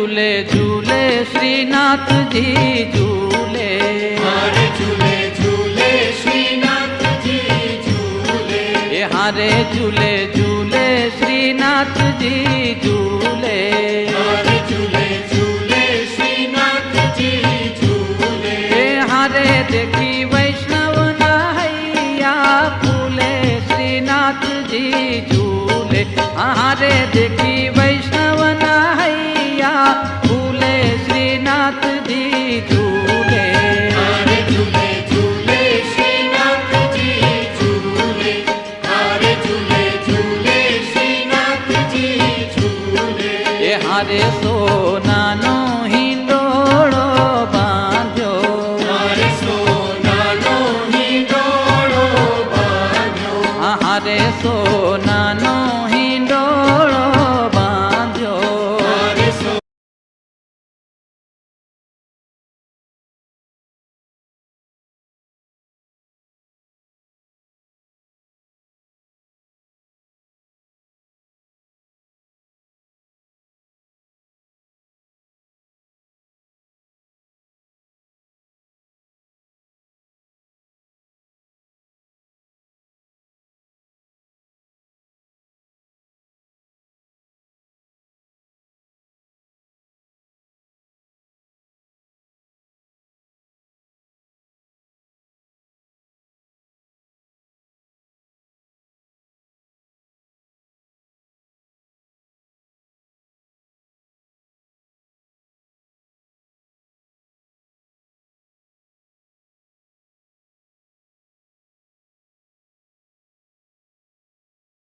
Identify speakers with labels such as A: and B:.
A: झूले झूले श्रीनाथ जी झूले,
B: हारे झूले झूले श्रीनाथ जी झूले,
A: हारे झूले झूले श्रीनाथ जी झूले,
B: हारे झूले झूले श्रीनाथ जी झूले,
A: हारे देखी वैष्णव नैया फूले श्रीनाथ जी झूले, हारे देखी वैष्णव नैया फूले श्रीनाथ जी झूले,
B: हारे झूले झूले श्रीनाथ जी झूले, हारे झूले झूले श्रीनाथ जी झूले,
A: हारे सोनानो